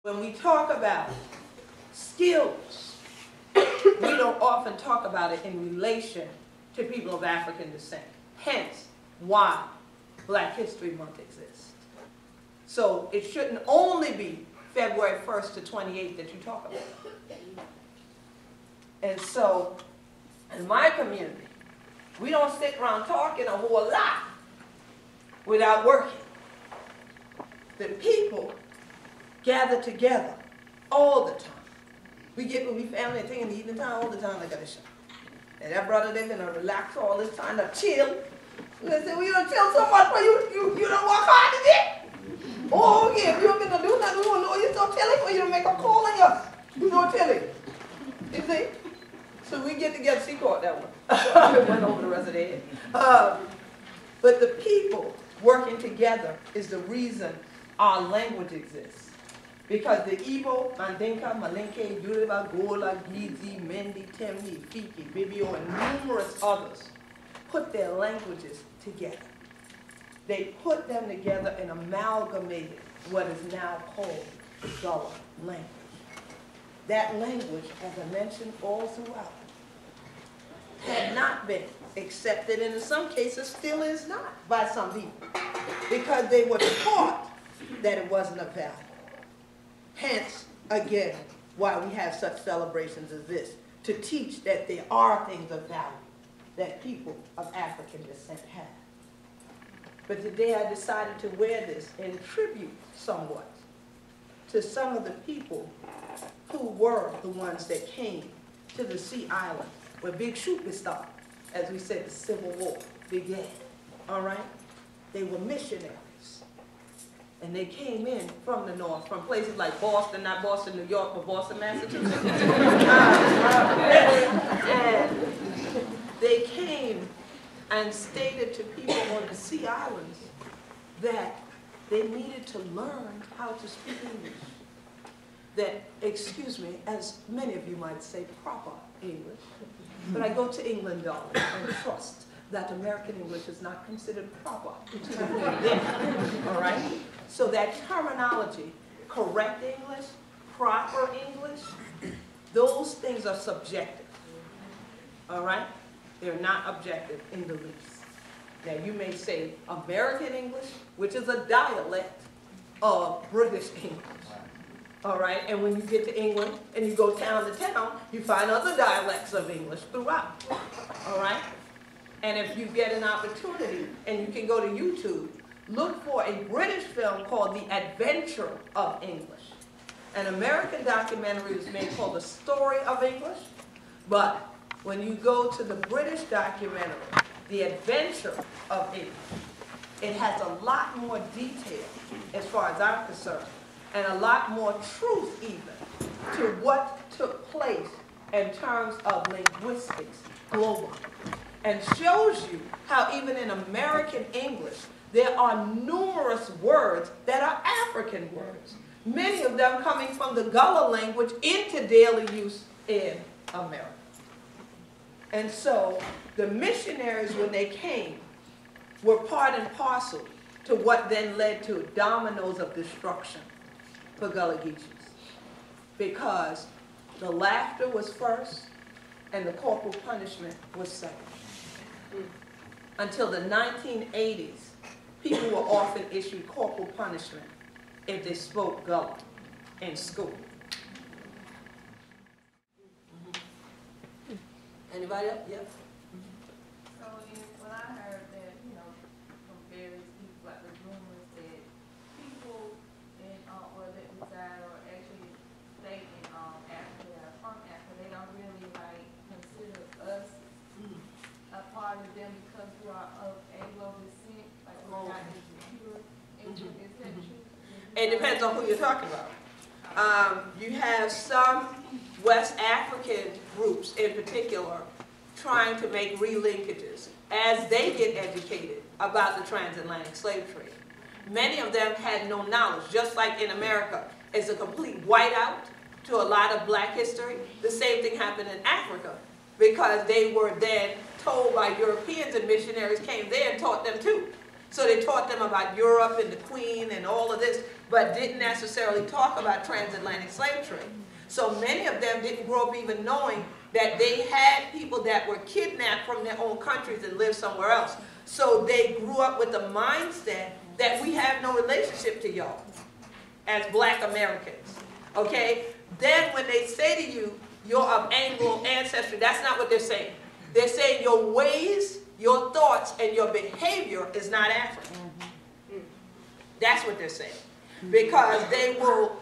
When we talk about skills, we don't often talk about it in relation to people of African descent. Hence, why Black History Month exists. So it shouldn't only be February 1st to 28th that you talk about. And so, in my community, we don't sit around talking a whole lot without working. The people gather together all the time. We family and thing in the evening time all the time. I got a shot. And that brother, they've been relax all this time to chill. They say, well, you don't chill so much, but you don't work hard today. Oh, yeah, if you don't get to do nothing, we don't know you don't tell it, or you don't make a call on us. You don't tell it. You see? So we get together, she caught that one. Went over the rest of the head. But the people working together is the reason our language exists. Because the Igbo, Mandinka, Malinke, Yoruba, Gullah, Geechee, Mendi, Temni, Fiki, Bibio, and numerous others put their languages together. They put them together and amalgamated what is now called the Gullah language. That language, as I mentioned all throughout, had not been accepted, and in some cases still is not by some people, because they were taught that it wasn't of value. Hence, again, why we have such celebrations as this, to teach that there are things of value that people of African descent have. But today I decided to wear this in tribute somewhat to some of the people who were the ones that came to the Sea Island where Big Shoot started. As we said, the Civil War began, all right? They were missionaries. And they came in from the north, from places like Boston, not Boston, New York, but Boston, Massachusetts. And they came and stated to people on the Sea Islands that they needed to learn how to speak English. That, excuse me, as many of you might say, proper English. But I go to England, darling, and trust that American English is not considered proper. All right? So that terminology, correct English, proper English, those things are subjective. All right? They're not objective in the least. Now you may say American English, which is a dialect of British English. All right? And when you get to England and you go town to town, you find other dialects of English throughout. All right? And if you get an opportunity, and you can go to YouTube, look for a British film called The Adventure of English. An American documentary was made called The Story of English, but when you go to the British documentary, The Adventure of English, it has a lot more detail, as far as I'm concerned, and a lot more truth even to what took place in terms of linguistics globally. And shows you how even in American English, there are numerous words that are African words. Many of them coming from the Gullah language into daily use in America. And so the missionaries, when they came, were part and parcel to what then led to dominoes of destruction for Gullah Geechees. Because the laughter was first and the corporal punishment was second. Until the 1980s, people were often issued corporal punishment if they spoke Gullah in school. Anybody else? Yes. So when I heard that, you know, from various people, like the rumors that people in where they reside or actually stay in Africa, that are from Africa, they don't really like consider us a part of them because we are of Anglo descent, like we're not as pure. Is that true? It depends on who you're talking about. You have some West African groups in particular trying to make relinkages as they get educated about the transatlantic slave trade. Many of them had no knowledge, just like in America, it's a complete whiteout to a lot of black history. The same thing happened in Africa because they were then told by Europeans, and missionaries came there and taught them too. So they taught them about Europe and the Queen and all of this, but didn't necessarily talk about transatlantic slave trade. So many of them didn't grow up even knowing that they had people that were kidnapped from their own countries and lived somewhere else. So they grew up with the mindset that we have no relationship to y'all as black Americans, okay? Then when they say to you, you're of Anglo ancestry, that's not what they're saying. They're saying your ways, your thoughts, and your behavior is not African. That's what they're saying. Because they will,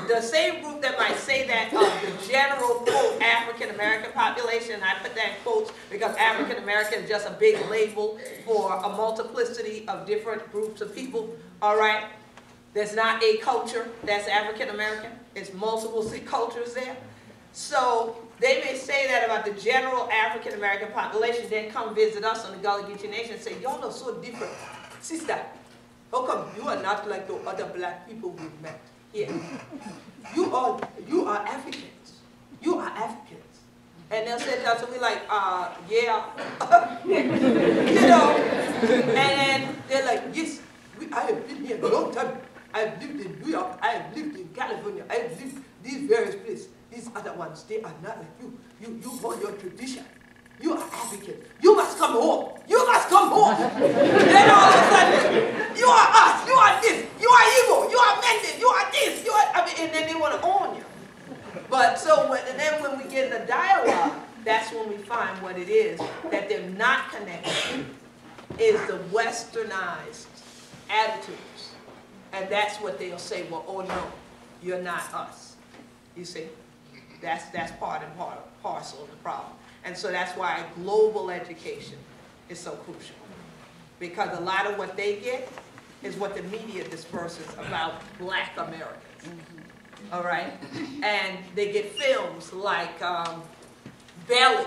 the same group that might say that of the general, quote, African-American population, I put that in quotes because African-American is just a big label for a multiplicity of different groups of people, all right? There's not a culture that's African-American. It's multiple cultures there. So they may say that about the general African-American population, then come visit us on the Gullah Geechee Nation and say, y'all are so different. Sister, how come you are not like the other black people we've met here? You are Africans. You are Africans. And they'll say that, so we're like, yeah. You know, and then they're like, yes, I have been here a long time. I have lived in New York. I have lived in California. I have lived these various places. These other ones, they are not like you. You hold your tradition. You are African. You must come home. You must come home. Then all of a sudden, you are us. You are this. You are Igbo. You are Mendon. You are this. You are, I mean, and then they want to own you. But so, and then when we get in the dialogue, that's when we find what it is that they're not connected to, is the westernized attitudes. And that's what they'll say, well, oh no, you're not us. You see? That's part and parcel of the problem. And so that's why global education is so crucial. Because a lot of what they get is what the media disperses about black Americans. All right? And they get films like Belly.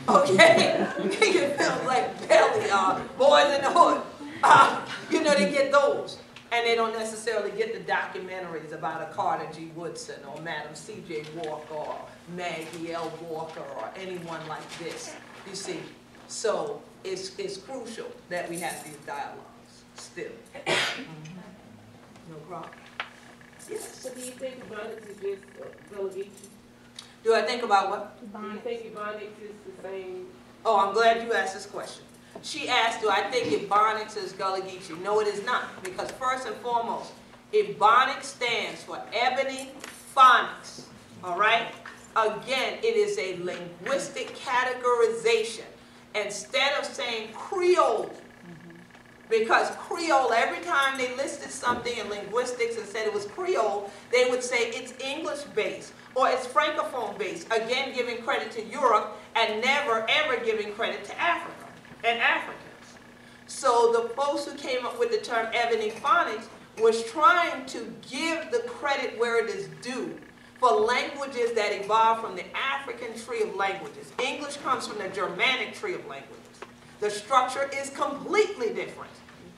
Okay? They get films like Belly, Boys in the Hood. You know, they get those. And they don't necessarily get the documentaries about a Carter G. Woodson or Madam C.J. Walker or Maggie L. Walker or anyone like this, you see. So it's crucial that we have these dialogues still. No problem. Yes? So do you think Ebonics is just Gullah Geechee? Do I think about what? Do you think Ebonics is the same? Oh, I'm glad you asked this question. She asked, do I think Ebonics is Gullah Geechee? No, it is not. Because first and foremost, Ebonics stands for Ebony Phonics. All right? Again, it is a linguistic categorization. Instead of saying Creole, because Creole, every time they listed something in linguistics and said it was Creole, they would say it's English-based or it's Francophone-based, again giving credit to Europe and never ever giving credit to Africa and Africans. So the folks who came up with the term Ebony Phonics was trying to give the credit where it is due for languages that evolved from the African tree of languages. English comes from the Germanic tree of languages. The structure is completely different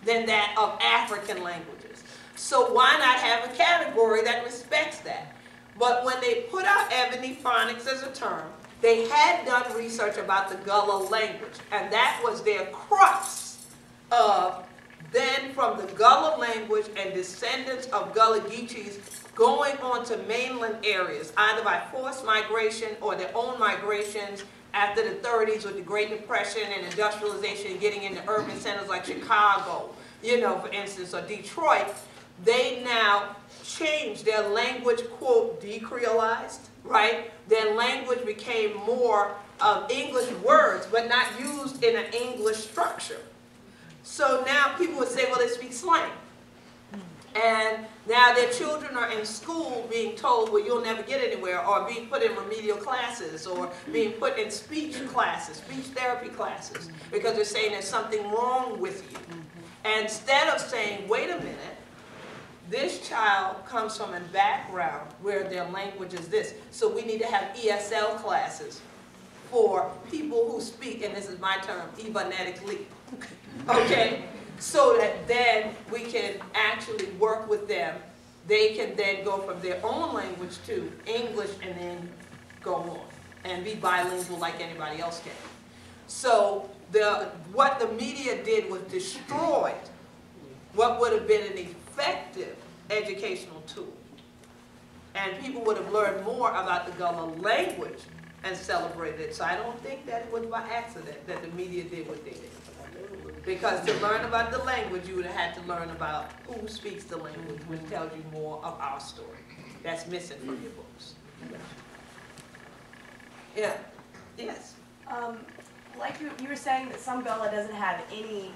than that of African languages. So why not have a category that respects that? But when they put out Ebony Phonics as a term, they had done research about the Gullah language, and that was their crux of then from the Gullah language and descendants of Gullah Geechees going on to mainland areas, either by forced migration or their own migrations after the 30s with the Great Depression and industrialization and getting into urban centers like Chicago, you know, for instance, or Detroit. They now changed their language, quote, decreolized, right? Their language became more of English words, but not used in an English structure. So now people would say, well, they speak slang. And now their children are in school being told, well, you'll never get anywhere, or being put in remedial classes, or being put in speech classes, speech therapy classes, because they're saying there's something wrong with you. And instead of saying, wait a minute, this child comes from a background where their language is this, so we need to have ESL classes for people who speak, and this is my term, Ebonetically, okay? So that then we can actually work with them. They can then go from their own language to English and then go on and be bilingual like anybody else can. So what the media did was destroyed what would have been an effective educational tool. And people would have learned more about the Gullah language and celebrated it. So I don't think that it was by accident that the media did what they did. Because to learn about the language, you would have had to learn about who speaks the language, which tells you more of our story. That's missing from your books. Yeah. Yes. Like you were saying that some Gullah doesn't have any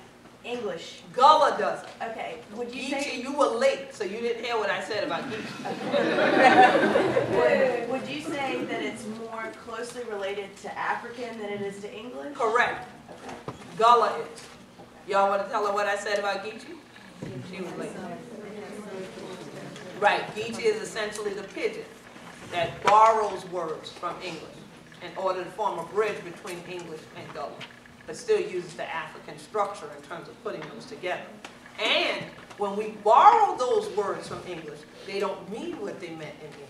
English. Gullah doesn't. Okay. Would you Geechee, say? you were late, so you didn't hear what I said about Geechee. Would you say that it's more closely related to African than it is to English? Correct. Okay. Gullah is. Y'all want to tell her what I said about Geechee? She was late. Right. Geechee is essentially the pidgin that borrows words from English in order to form a bridge between English and Gullah, but still uses the African structure in terms of putting those together. And when we borrow those words from English, they don't mean what they meant in English.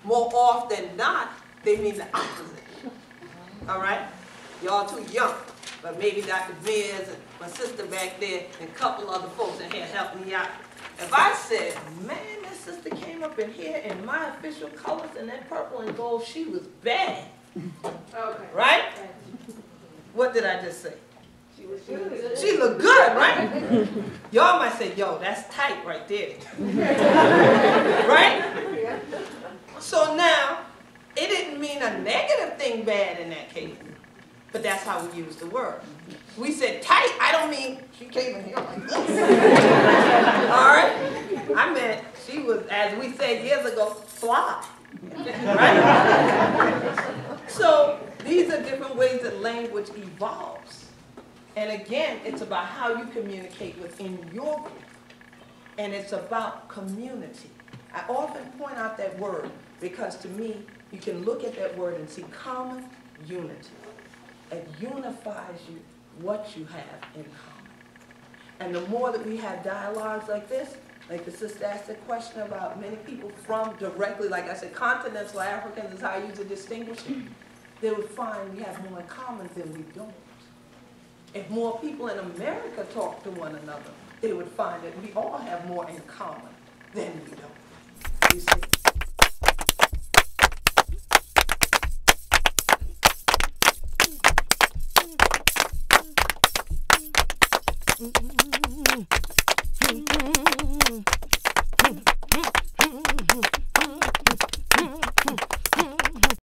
More often than not, they mean the opposite. All right? Y'all too young, but maybe Dr. Mears and my sister back there and a couple other folks in here help me out. If I said, man, that sister came up in here in my official colors and that purple and gold, she was bad. Okay. Right? What did I just say? She was good. She looked good, right? Y'all might say, yo, that's tight right there. Right? So now, it didn't mean a negative thing bad in that case, but that's how we use the word. We said tight, I don't mean she came in here like this. All right? I meant she was, as we said years ago, fly. Right? So these are different ways that language evolves. And again, it's about how you communicate within your group. And it's about community. I often point out that word because to me, you can look at that word and see common unity. It unifies you what you have in common. And the more that we have dialogues like this, like the sister asked a question about many people from directly, like I said, continental Africans is how I use to distinguish it, they would find we have more in common than we don't. If more people in America talk to one another, they would find that we all have more in common than we don't. You see?